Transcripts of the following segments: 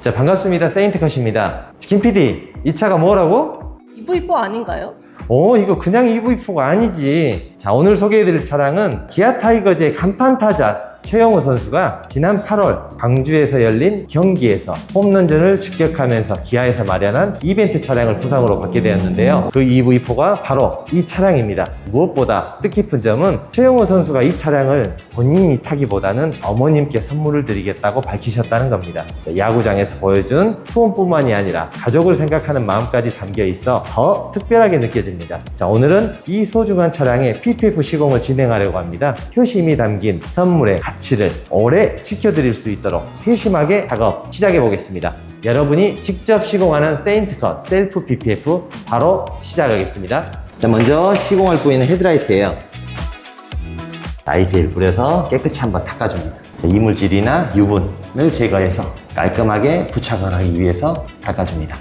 자, 반갑습니다. 세인트컷입니다. 김 PD, 이 차가 뭐라고? EV4 아닌가요? 이거 그냥 EV4가 아니지. 자, 오늘 소개해드릴 차량은 기아 타이거즈의 간판 타자 최영우 선수가 지난 8월 광주에서 열린 경기에서 홈런전을 직격하면서 기아에서 마련한 이벤트 차량을 부상으로 받게 되었는데요. 그 EV4가 바로 이 차량입니다. 무엇보다 뜻깊은 점은 최영우 선수가 이 차량을 본인이 타기보다는 어머님께 선물을 드리겠다고 밝히셨다는 겁니다. 자, 야구장에서 보여준 투혼뿐만이 아니라 가족을 생각하는 마음까지 담겨 있어 더 특별하게 느껴집니다. 자, 오늘은 이 소중한 차량의 PPF 시공을 진행하려고 합니다. 효심이 담긴 선물의 가치를 오래 지켜드릴 수 있도록 세심하게 작업 시작해 보겠습니다. 여러분이 직접 시공하는 세인트컷 셀프 PPF 바로 시작하겠습니다. 자, 먼저 시공할 부위는 헤드라이트예요. IPL 뿌려서 깨끗이 한번 닦아줍니다. 자, 이물질이나 유분을 제거해서 깔끔하게 부착을 하기 위해서 닦아줍니다.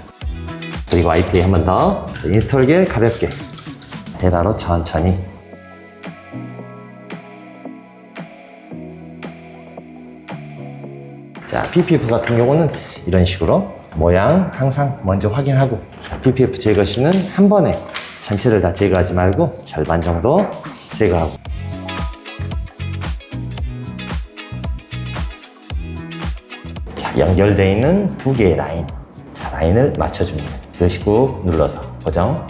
그리고 IPA 한 번 더 인스톨기를 가볍게 대나로 천천히. 자, PPF 같은 경우는 이런 식으로 모양 항상 먼저 확인하고, 자, PPF 제거 시는 한 번에 전체를 다 제거하지 말고 절반 정도 제거하고, 자, 연결되어 있는 두 개의 라인, 자, 라인을 맞춰줍니다. 이것이 꾹 눌러서 고정.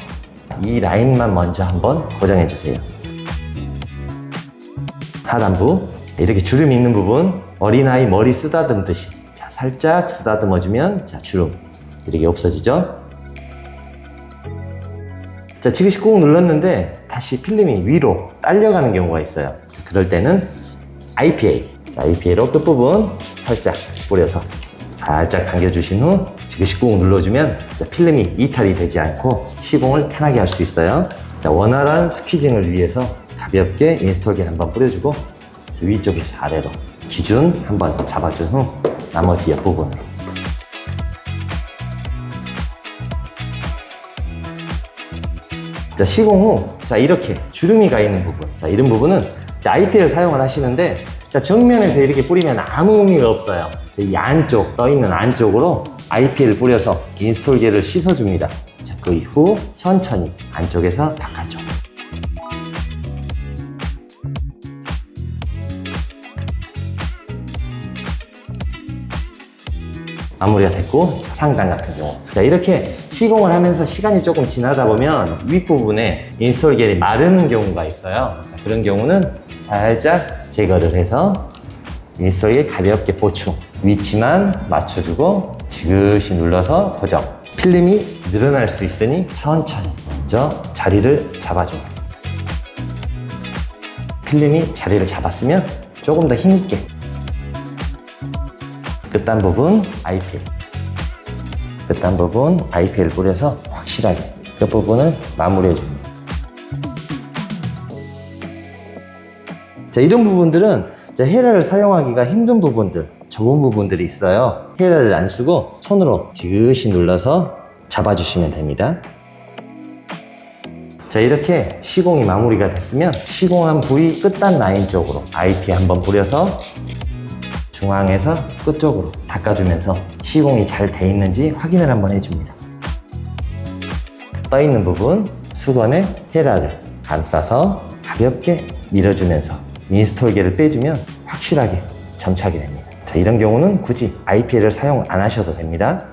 이 라인만 먼저 한번 고정해 주세요. 하단부 이렇게 주름이 있는 부분, 어린아이 머리 쓰다듬듯이, 자, 살짝 쓰다듬어주면, 자, 주름 이렇게 없어지죠. 자, 지그시 꾹 눌렀는데 다시 필름이 위로 딸려가는 경우가 있어요. 자, 그럴 때는 IPA, 자, IPA로 끝부분 살짝 뿌려서 살짝 당겨주신 후 지그시 꾹 눌러주면, 자, 필름이 이탈이 되지 않고 시공을 편하게 할 수 있어요. 자, 원활한 스퀴징을 위해서 가볍게 인스톨기를 한번 뿌려주고, 자, 위쪽에서 아래로 기준 한번 잡아준 후 나머지 옆부분으로. 자, 시공 후, 자, 이렇게 주름이 가 있는 부분, 자, 이런 부분은, 자, IPL을 사용을 하시는데, 자, 정면에서 이렇게 뿌리면 아무 의미가 없어요. 자, 이 안쪽, 떠있는 안쪽으로 IPL을 뿌려서 인스톨기를 씻어줍니다. 자, 그 이후 천천히 안쪽에서 바깥쪽. 마무리가 됐고, 상단 같은 경우, 자, 이렇게 시공을 하면서 시간이 조금 지나다 보면 윗부분에 인스톨겔이 마르는 경우가 있어요. 자, 그런 경우는 살짝 제거를 해서 인스톨겔 가볍게 보충, 위치만 맞춰주고 지그시 눌러서 고정. 필름이 늘어날 수 있으니 천천히 먼저 자리를 잡아줍니다. 필름이 자리를 잡았으면 조금 더 힘있게 끝단 부분 IPL, 끝단 부분 IPL 뿌려서 확실하게 끝부분을 마무리해 줍니다. 자, 이런 부분들은 헤라를 사용하기가 힘든 부분들, 좁은 부분들이 있어요. 헤라를 안 쓰고 손으로 지그시 눌러서 잡아주시면 됩니다. 자, 이렇게 시공이 마무리가 됐으면 시공한 부위 끝단 라인 쪽으로 IPL 한번 뿌려서 중앙에서 끝쪽으로 닦아주면서 시공이 잘 돼 있는지 확인을 한번 해줍니다. 떠있는 부분 수건에 헤라를 감싸서 가볍게 밀어주면서 인스톨기를 빼주면 확실하게 점착이 됩니다. 자, 이런 경우는 굳이 IPL을 사용 안 하셔도 됩니다.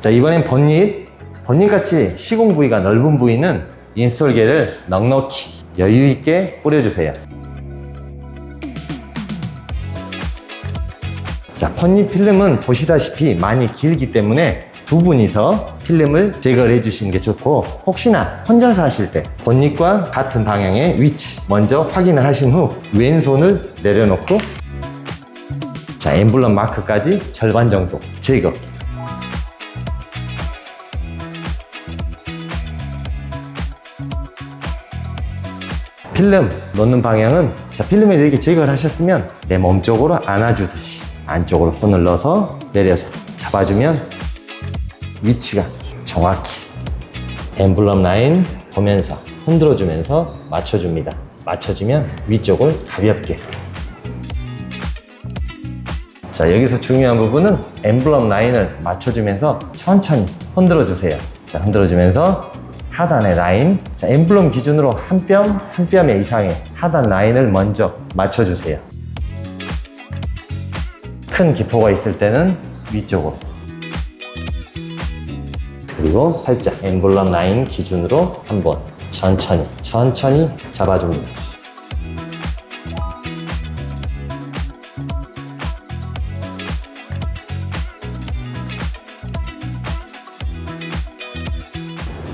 자, 이번엔 본닛같이 시공 부위가 넓은 부위는 인스톨기를 넉넉히 여유 있게 뿌려주세요. 자, 본닛 필름은 보시다시피 많이 길기 때문에 두 분이서 필름을 제거를 해주시는 게 좋고, 혹시나 혼자서 하실 때 본닛과 같은 방향의 위치 먼저 확인을 하신 후 왼손을 내려놓고, 자, 엠블럼 마크까지 절반 정도 제거. 필름 놓는 방향은, 자, 필름을 이렇게 제거를 하셨으면 내 몸 쪽으로 안아주듯이 안쪽으로 손을 넣어서 내려서 잡아주면 위치가 정확히 엠블럼 라인 보면서 흔들어주면서 맞춰줍니다. 맞춰주면 위쪽을 가볍게. 자, 자, 여기서 중요한 부분은 엠블럼 라인을 맞춰주면서 천천히 흔들어주세요. 자, 흔들어주면서 하단의 라인, 자, 엠블럼 기준으로 한 뼘, 한 뼘의 이상의 하단 라인을 먼저 맞춰주세요. 큰 기포가 있을 때는 위쪽으로, 그리고 살짝 엠블럼 라인 기준으로 한번 천천히 잡아줍니다.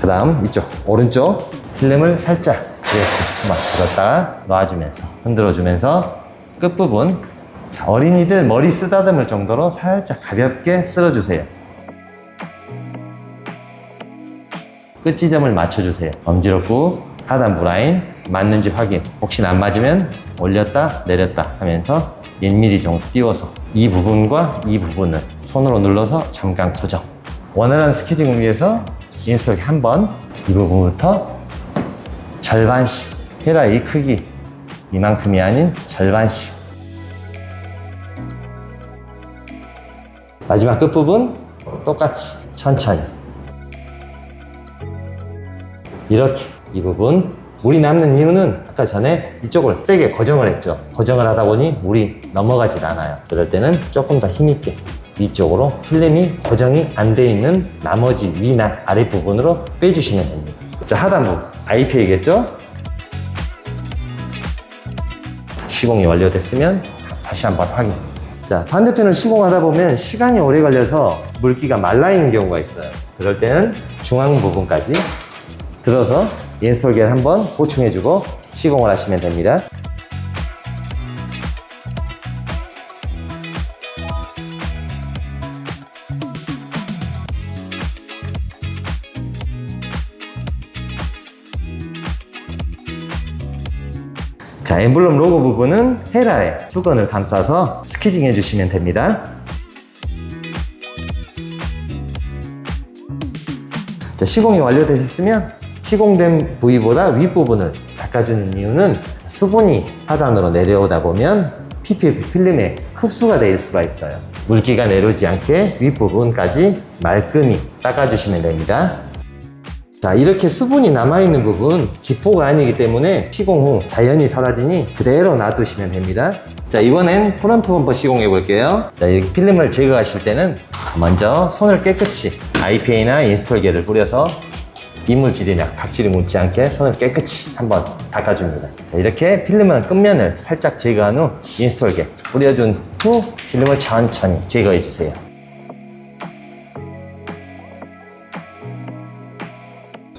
그 다음 이쪽 오른쪽 필름을 살짝 한번 들었다가 놔주면서 흔들어주면서 끝부분, 자, 어린이들 머리 쓰다듬을 정도로 살짝 가볍게 쓸어주세요. 끝 지점을 맞춰주세요. 엄지로 꾹 하단부 라인 맞는지 확인, 혹시나 안 맞으면 올렸다 내렸다 하면서 1mm 정도 띄워서 이 부분과 이 부분을 손으로 눌러서 잠깐 고정. 원활한 스케징을 위해서 인스톨 한번 이 부분부터 절반씩 헤라, 이 크기 이만큼이 아닌 절반씩. 마지막 끝부분 똑같이 천천히 이렇게. 이 부분 물이 남는 이유는 아까 전에 이쪽을 세게 고정을 했죠. 고정을 하다 보니 물이 넘어가질 않아요. 그럴 때는 조금 더 힘있게 위쪽으로 필름이 고정이 안 돼 있는 나머지 위나 아랫부분으로 빼주시면 됩니다. 자, 하단부 IPA겠죠? 시공이 완료됐으면 다시 한번 확인. 자, 반대편을 시공하다 보면 시간이 오래 걸려서 물기가 말라있는 경우가 있어요. 그럴 때는 중앙 부분까지 들어서 인스톨기를 한번 보충해주고 시공을 하시면 됩니다. 자, 엠블럼 로고 부분은 헤라에 수건을 감싸서 스키징 해주시면 됩니다. 자, 시공이 완료되셨으면 시공된 부위보다 윗부분을 닦아주는 이유는 수분이 하단으로 내려오다 보면 PPF 필름에 흡수가 될 수가 있어요. 물기가 내려오지 않게 윗부분까지 말끔히 닦아주시면 됩니다. 자, 이렇게 수분이 남아있는 부분 기포가 아니기 때문에 시공 후 자연히 사라지니 그대로 놔두시면 됩니다. 자, 이번엔 프론트 범퍼 시공해 볼게요. 자, 이렇게 필름을 제거하실 때는 먼저 손을 깨끗이 IPA나 인스톨계를 뿌려서 이물질이나 각질이 묻지 않게 손을 깨끗이 한번 닦아줍니다. 자, 이렇게 필름은 끝면을 살짝 제거한 후 인스톨계 뿌려준 후 필름을 천천히 제거해 주세요.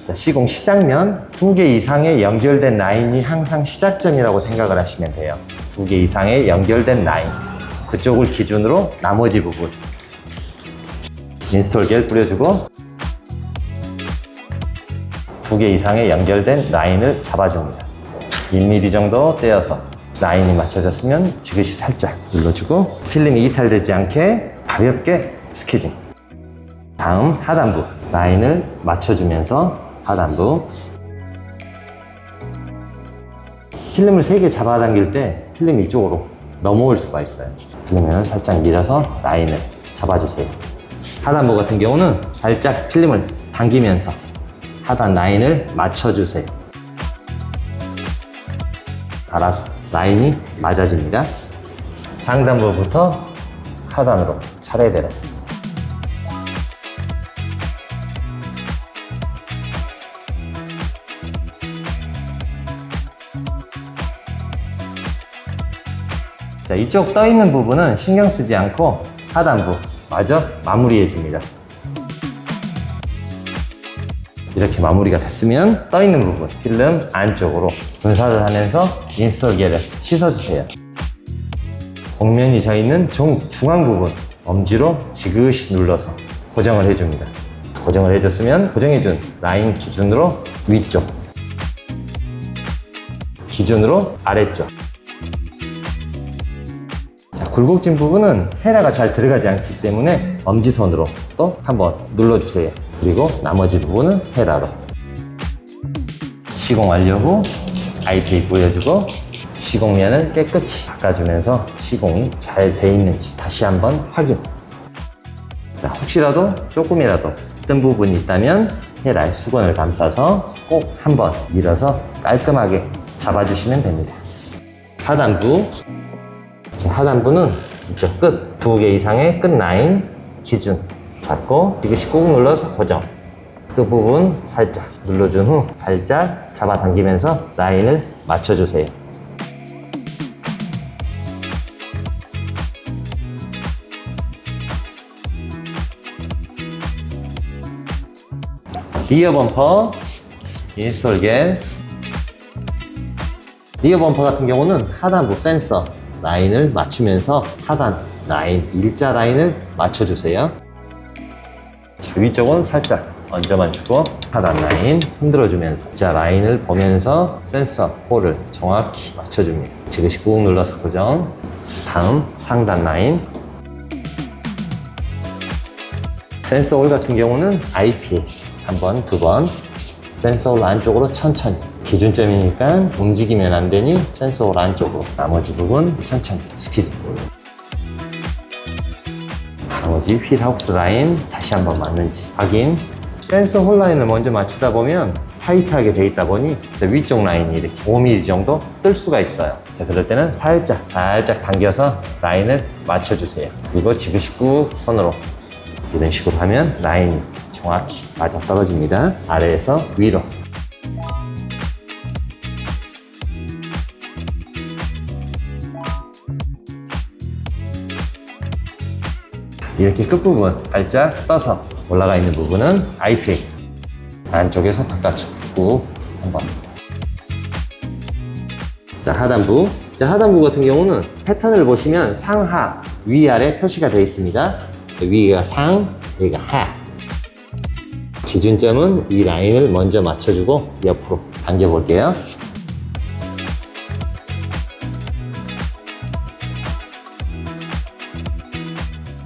자, 시공 시작면 2개 이상의 연결된 라인이 항상 시작점이라고 생각을 하시면 돼요. 2개 이상의 연결된 라인, 그쪽을 기준으로 나머지 부분 인스톨 겔 뿌려주고 2개 이상의 연결된 라인을 잡아줍니다. 1mm 정도 떼어서 라인이 맞춰졌으면 지그시 살짝 눌러주고 필름이 이탈되지 않게 가볍게 스키징. 다음 하단부 라인을 맞춰주면서 하단부 필름을 3개 잡아당길 때 필름이 이쪽으로 넘어올 수가 있어요. 필름을 살짝 밀어서 라인을 잡아주세요. 하단부 같은 경우는 살짝 필름을 당기면서 하단 라인을 맞춰주세요. 알아서 라인이 맞아집니다. 상단부부터 하단으로 차례대로. 자, 이쪽 떠있는 부분은 신경 쓰지 않고 하단부 마저 마무리해 줍니다. 이렇게 마무리가 됐으면 떠있는 부분 필름 안쪽으로 분사를 하면서 인스톨기를 씻어주세요. 곡면이 져있는 중앙 부분 엄지로 지그시 눌러서 고정을 해줍니다. 고정을 해줬으면 고정해준 라인 기준으로 위쪽, 기준으로 아래쪽. 자, 굴곡진 부분은 헤라가 잘 들어가지 않기 때문에 엄지손으로 또 한번 눌러주세요. 그리고 나머지 부분은 헤라로. 시공 완료 후 IPA 뿌려주고 시공면을 깨끗이 닦아주면서 시공이 잘 돼 있는지 다시 한번 확인. 자, 혹시라도 조금이라도 뜬 부분이 있다면 헤라에 수건을 감싸서 꼭 한번 밀어서 깔끔하게 잡아주시면 됩니다. 하단부. 자, 하단부는 이쪽 끝 2개 이상의 끝 라인 기준 잡고 이것이 꾹 눌러서 고정. 그 부분 살짝 눌러준 후 살짝 잡아당기면서 라인을 맞춰주세요. 리어 범퍼 인스톨겔. 리어 범퍼 같은 경우는 하단부 센서 라인을 맞추면서 하단 라인, 일자 라인을 맞춰주세요. 위쪽은 살짝 얹어만 주고 하단 라인 흔들어주면서 일자 라인을 보면서 센서 홀을 정확히 맞춰줍니다. 지그시 꾹 눌러서 고정. 다음 상단 라인. 센서 홀 같은 경우는 IPA 한 번, 두 번 센서 홀 안쪽으로 천천히. 기준점이니까 움직이면 안 되니 센서 홀 안쪽으로. 나머지 부분 천천히 스키즈. 나머지 휠하우스 라인 다시 한번 맞는지 확인. 센서 홀 라인을 먼저 맞추다 보면 타이트하게 돼 있다 보니 위쪽 라인이 이렇게 5mm 정도 뜰 수가 있어요. 자, 그럴 때는 살짝 당겨서 라인을 맞춰주세요. 그리고 지그시 꾹 손으로 이런 식으로 하면 라인이 정확히 맞아 떨어집니다. 아래에서 위로. 이렇게 끝부분 살짝 떠서 올라가 있는 부분은 IPA. 안쪽에서 바깥쪽 꾹 한번. 자, 하단부. 자, 하단부 같은 경우는 패턴을 보시면 상하, 위아래 표시가 되어 있습니다. 위가 상, 여기가 하. 기준점은 이 라인을 먼저 맞춰주고 옆으로 당겨 볼게요.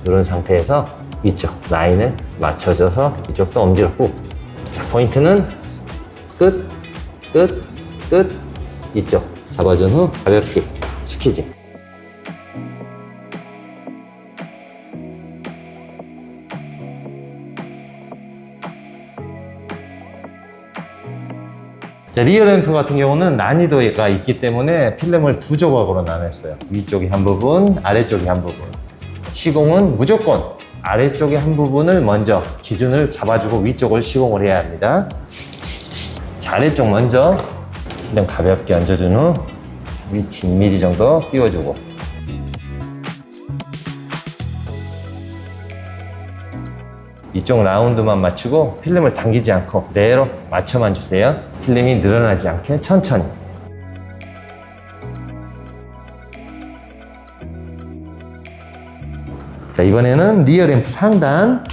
이런 상태에서 위쪽 라인을 맞춰줘서 이쪽도 엄지로 꾹. 자, 포인트는 끝, 이쪽 잡아준 후 가볍게 스키즈. 자, 리어 램프 같은 경우는 난이도가 있기 때문에 필름을 두 조각으로 나눴어요. 위쪽이 한 부분, 아래쪽이 한 부분. 시공은 무조건 아래쪽의 한 부분을 먼저 기준을 잡아주고 위쪽을 시공을 해야 합니다. 자, 아래쪽 먼저 필름 가볍게 얹어준 후 위치 2mm 정도 띄워주고 이쪽 라운드만 맞추고 필름을 당기지 않고 그대로 맞춰만 주세요. 필름이 늘어나지 않게 천천히. 자, 이번에는 리어 램프 상단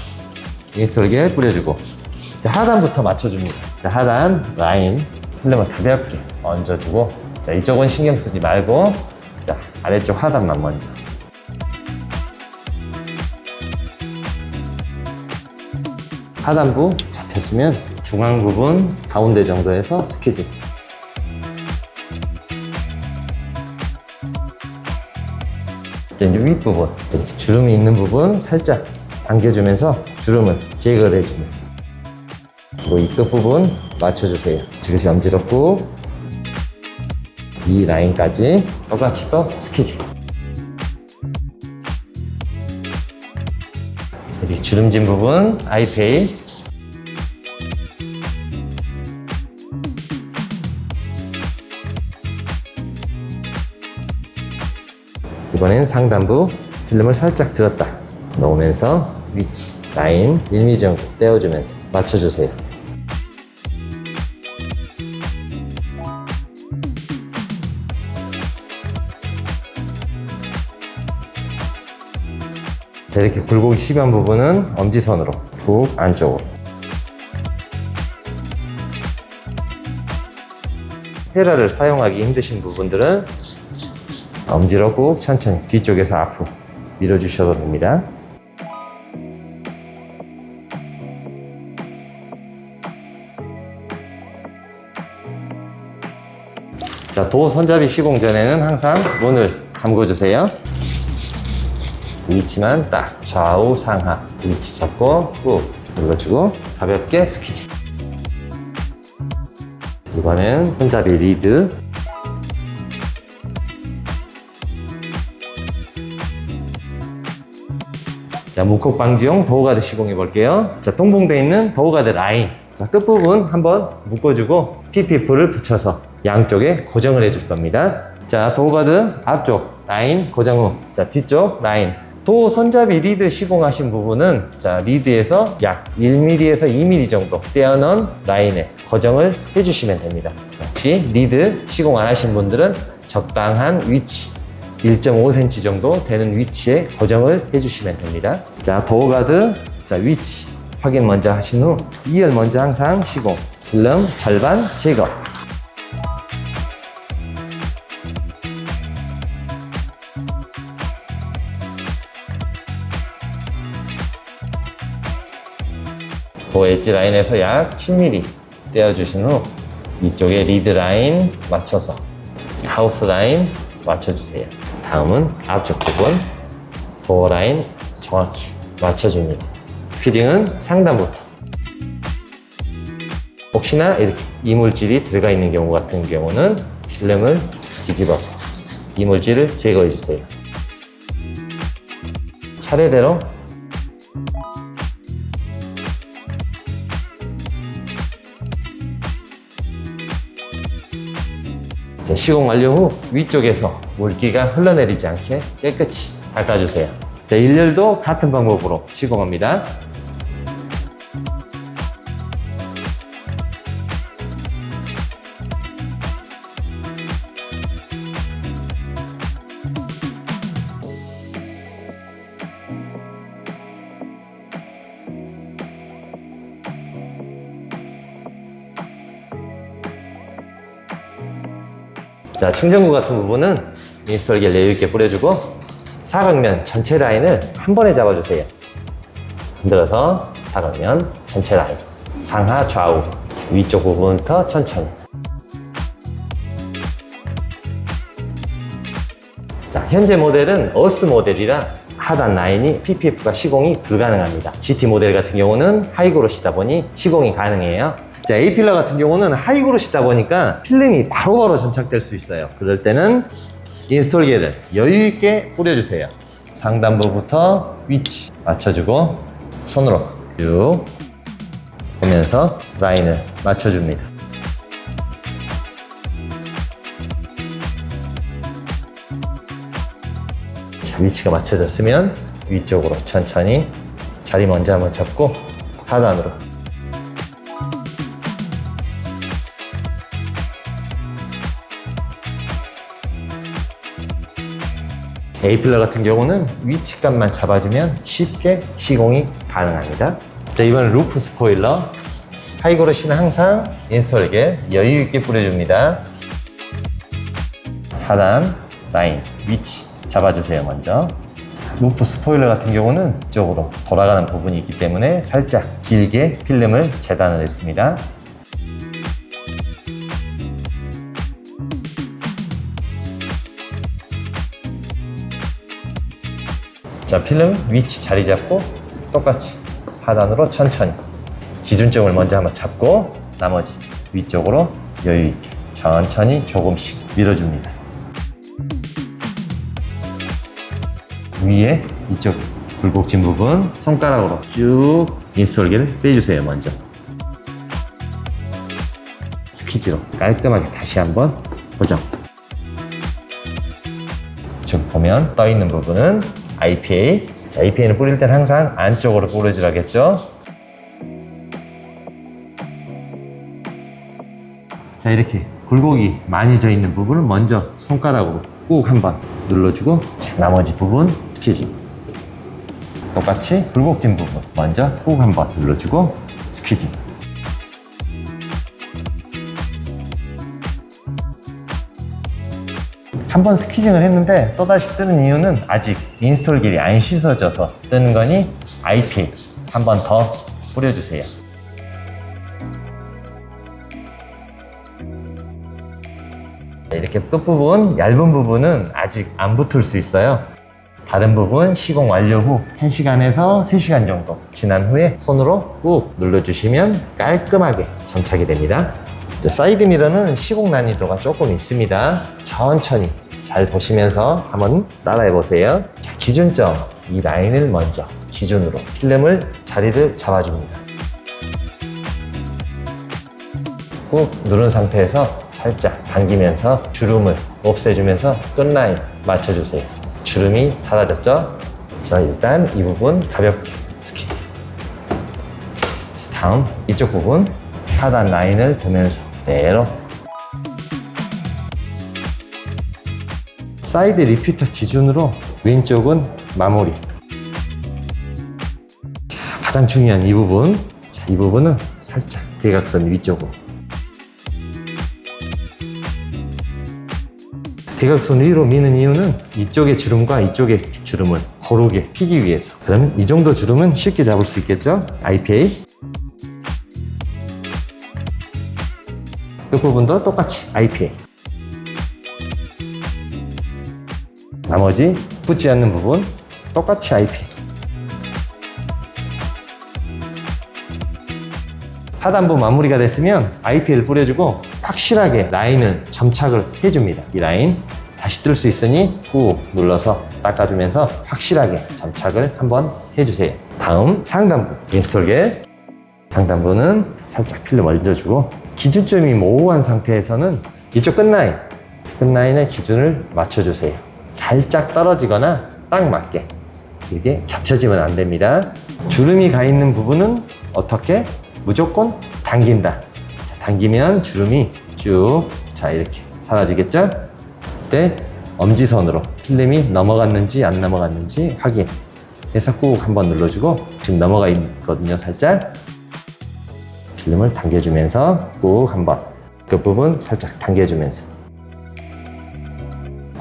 인스톨겔 뿌려주고 자, 하단부터 맞춰줍니다. 자, 하단 라인 필름을 가볍게 얹어주고 자, 이쪽은 신경 쓰지 말고 자, 아래쪽 하단만 먼저. 하단부 잡혔으면 중앙 부분 가운데 정도에서 스키즈. 이제 윗부분 이렇게 주름이 있는 부분 살짝 당겨주면서 주름을 제거를 해줍니다. 그리고 이 끝부분 맞춰주세요. 지그시 엄지로 꾹. 이 라인까지 똑같이 또 스키즈. 여기 주름진 부분 IPA. 이번엔 상단부 필름을 살짝 들었다 놓으면서 위치 라인 1mm 정도 떼어주면서 맞춰주세요. 자, 이렇게 굴곡이 심한 부분은 엄지손으로 푹 안쪽으로. 헤라를 사용하기 힘드신 부분들은 엄지로 꾹 천천히 뒤쪽에서 앞으로 밀어주셔도 됩니다. 자, 도 손잡이 시공 전에는 항상 문을 잠궈주세요. 위치만 딱 좌우 상하 위치 잡고 꾹 눌러주고 가볍게 스퀴즈. 이번엔 손잡이 리드. 자, 무콕 방지용 도어가드 시공해 볼게요. 자, 동봉되어 있는 도어가드 라인. 자, 끝부분 한번 묶어주고 PPF를 붙여서 양쪽에 고정을 해줄 겁니다. 자, 도어가드 앞쪽 라인 고정 후, 자, 뒤쪽 라인. 도어 손잡이 리드 시공하신 부분은 자, 리드에서 약 1mm에서 2mm 정도 떼어넣은 라인에 고정을 해주시면 됩니다. 자, 혹시 리드 시공 안 하신 분들은 적당한 위치 1.5cm 정도 되는 위치에 고정을 해주시면 됩니다. 자, 도어가드 자, 위치 확인 먼저 하신 후 2열 먼저 항상 시공, 필름 절반 제거. 도어 엣지 라인에서 약 10mm 떼어주신 후 이쪽에 리드 라인 맞춰서 하우스 라인 맞춰주세요. 다음은 앞쪽 부분 도어 라인 정확히 맞춰줍니다. 피팅은 상단부터. 혹시나 이렇게 이물질이 들어가 있는 경우 같은 경우는 필름을 뒤집어서 이물질을 제거해 주세요. 차례대로 시공 완료 후 위쪽에서 물기가 흘러내리지 않게 깨끗이 닦아주세요. 자, 1열도 같은 방법으로 시공합니다. 자, 충전구 같은 부분은 인스톨기를 여유있게 뿌려주고 사각면 전체 라인을 한 번에 잡아주세요. 흔들어서 사각면 전체 라인 상하 좌우 위쪽 부분부터 천천히. 자, 현재 모델은 어스 모델이라 하단 라인이 PPF가 시공이 불가능합니다. GT 모델 같은 경우는 하이그로시다 보니 시공이 가능해요. 자, A필러 같은 경우는 하이그로시다 보니까 필름이 바로바로 점착될 수 있어요. 그럴 때는 인스톨기를 여유있게 뿌려주세요. 상단부부터 위치 맞춰주고 손으로 쭉 보면서 라인을 맞춰줍니다. 자, 위치가 맞춰졌으면 위쪽으로 천천히 자리 먼저 한번 잡고 하단으로. A필러 같은 경우는 위치값만 잡아주면 쉽게 시공이 가능합니다. 자, 이번엔 루프 스포일러. 하이그로시는 항상 인스톨에게 여유있게 뿌려줍니다. 하단 라인 위치 잡아주세요. 먼저 루프 스포일러 같은 경우는 이쪽으로 돌아가는 부분이 있기 때문에 살짝 길게 필름을 재단을 했습니다. 자, 필름 위치 자리 잡고 똑같이 하단으로 천천히 기준점을 먼저 한번 잡고 나머지 위쪽으로 여유있게 천천히 조금씩 밀어줍니다. 위에 이쪽 굴곡진 부분 손가락으로 쭉 인스톨기를 빼주세요. 먼저 스퀴즈로 깔끔하게 다시 한번 고정. 지금 보면 떠있는 부분은 IPA. 자, IPA는 뿌릴 때는 항상 안쪽으로 뿌려주라겠죠. 자, 이렇게 굴곡이 많이 져 있는 부분을 먼저 손가락으로 꾹 한번 눌러주고, 자, 나머지 부분 스퀴즈. 똑같이 굴곡진 부분 먼저 꾹 한번 눌러주고 스퀴즈. 한번 스퀴징을 했는데 또다시 뜨는 이유는 아직 인스톨길이 안 씻어져서 뜨는 거니 IPA 한 번 더 뿌려주세요. 이렇게 끝부분, 얇은 부분은 아직 안 붙을 수 있어요. 다른 부분 시공 완료 후 1시간에서 3시간 정도 지난 후에 손으로 꾹 눌러주시면 깔끔하게 정착이 됩니다. 사이드 미러는 시공 난이도가 조금 있습니다. 천천히 잘 보시면서 한번 따라해 보세요. 자, 기준점, 이 라인을 먼저 기준으로 필름을 자리를 잡아줍니다. 꾹 누른 상태에서 살짝 당기면서 주름을 없애주면서 끝라인 맞춰주세요. 주름이 사라졌죠? 자, 일단 이 부분 가볍게 스키지. 다음 이쪽 부분 하단 라인을 보면서 그대로 사이드 리피터 기준으로 왼쪽은 마무리. 자, 가장 중요한 이 부분. 자, 이 부분은 살짝 대각선 위쪽으로. 대각선 위로 미는 이유는 이쪽의 주름과 이쪽의 주름을 고르게 피기 위해서. 그럼 이 정도 주름은 쉽게 잡을 수 있겠죠? IPA. 끝부분도 똑같이 IPA. 나머지 붙지 않는 부분 똑같이 IPA. 하단부 마무리가 됐으면 IPA를 뿌려주고 확실하게 라인을 점착을 해줍니다. 이 라인 다시 뜰 수 있으니 꾹 눌러서 닦아주면서 확실하게 점착을 한번 해주세요. 다음 상단부 인스톨겔. 상단부는 살짝 필름 얹어주고 기준점이 모호한 상태에서는 이쪽 끝라인의 기준을 맞춰주세요. 살짝 떨어지거나 딱 맞게. 이게 겹쳐지면 안 됩니다. 주름이 가 있는 부분은 어떻게? 무조건 당긴다. 자, 당기면 주름이 쭉, 자, 이렇게 사라지겠죠? 그때 엄지선으로 필름이 넘어갔는지 안 넘어갔는지 확인해서 꾹 한번 눌러주고, 지금 넘어가 있거든요. 살짝 필름을 당겨주면서 꾹 한번 끝부분 살짝 당겨주면서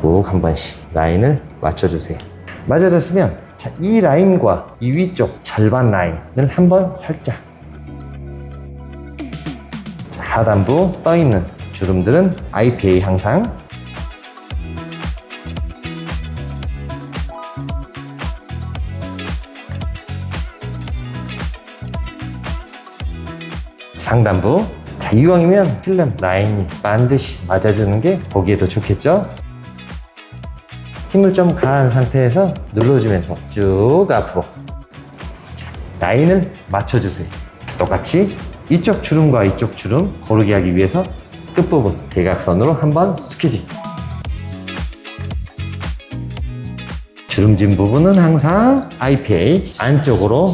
꾹 한 번씩 라인을 맞춰주세요. 맞아졌으면 자, 이 라인과 이 위쪽 절반 라인을 한번 살짝, 자, 하단부 떠있는 주름들은 IPA 항상, 상단부. 자, 이왕이면 필름 라인이 반드시 맞아주는 게 보기에도 좋겠죠? 힘을 좀 가한 상태에서 눌러주면서 쭉 앞으로, 자, 라인을 맞춰주세요. 똑같이 이쪽 주름과 이쪽 주름 고르게 하기 위해서 끝부분 대각선으로 한번 스퀴지. 주름진 부분은 항상 IPA 안쪽으로,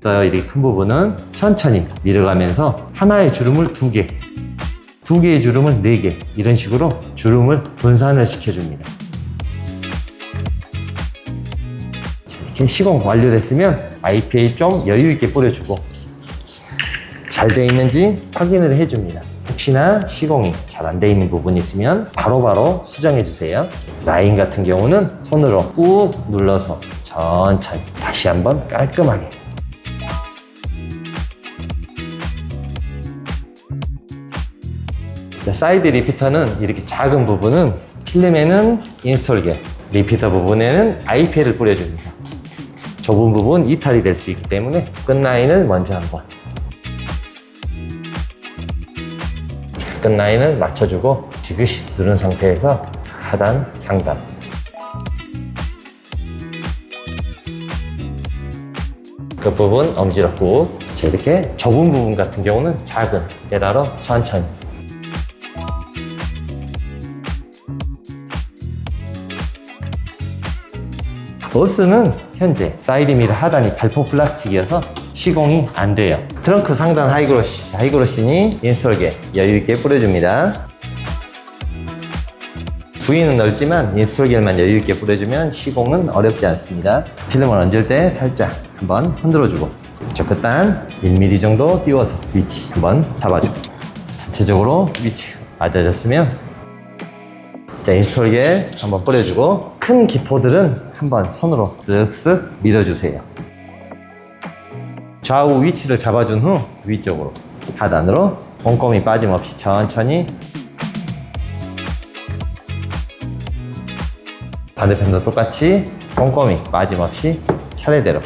이렇게 큰 부분은 천천히 밀어가면서 하나의 주름을 두 개의 주름을 4개, 이런 식으로 주름을 분산을 시켜줍니다. 이렇게 시공 완료됐으면 IPA 좀 여유 있게 뿌려주고 잘 돼 있는지 확인을 해줍니다. 혹시나 시공이 잘 안 돼 있는 부분이 있으면 바로바로 수정해 주세요. 라인 같은 경우는 손으로 꾹 눌러서 천천히 다시 한번 깔끔하게. 사이드 리피터는 이렇게 작은 부분은 필름에는 인스톨겔, 리피터 부분에는 IPA를 뿌려줍니다. 좁은 부분 이탈이 될 수 있기 때문에 끝라인을 먼저 한번, 끝라인을 맞춰주고 지그시 누른 상태에서 하단, 상단, 끝부분 엄지로 꾹. 자, 이렇게 좁은 부분 같은 경우는 작은 베라로 천천히. 버스는 현재 사이드 미러 하단이 발포 플라스틱이어서 시공이 안 돼요. 트렁크 상단 하이그로시, 하이그로시니 인스톨겔 여유있게 뿌려줍니다. 부위는 넓지만 인스톨겔만 여유있게 뿌려주면 시공은 어렵지 않습니다. 필름을 얹을 때 살짝 한번 흔들어주고 저 끝단 1mm 정도 띄워서 위치 한번 잡아주고, 전체적으로 위치가 맞아졌으면 자, 인스톨겔 한번 뿌려주고 큰 기포들은 한번 손으로 쓱쓱 밀어주세요. 좌우 위치를 잡아준 후 위쪽으로 하단으로 꼼꼼히 빠짐없이 천천히 반대편도 똑같이 꼼꼼히 빠짐없이 차례대로.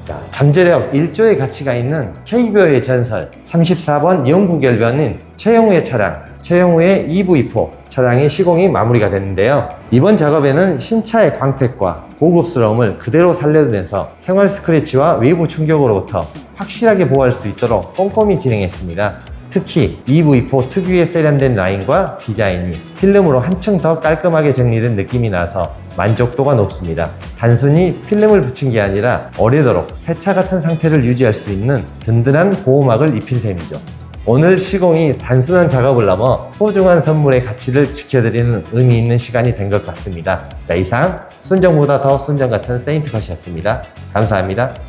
자, 잠재력 1조의 가치가 있는 KBO의 전설 34번 영구결변인 최영우의 차량, 최영우의 EV4 차량의 시공이 마무리가 됐는데요. 이번 작업에는 신차의 광택과 고급스러움을 그대로 살려두면서 생활 스크래치와 외부 충격으로부터 확실하게 보호할 수 있도록 꼼꼼히 진행했습니다. 특히 EV4 특유의 세련된 라인과 디자인이 필름으로 한층 더 깔끔하게 정리된 느낌이 나서 만족도가 높습니다. 단순히 필름을 붙인 게 아니라 오래도록 새차 같은 상태를 유지할 수 있는 든든한 보호막을 입힌 셈이죠. 오늘 시공이 단순한 작업을 넘어 소중한 선물의 가치를 지켜드리는 의미 있는 시간이 된 것 같습니다. 자, 이상 순정보다 더 순정 같은 세인트컷이었습니다. 감사합니다.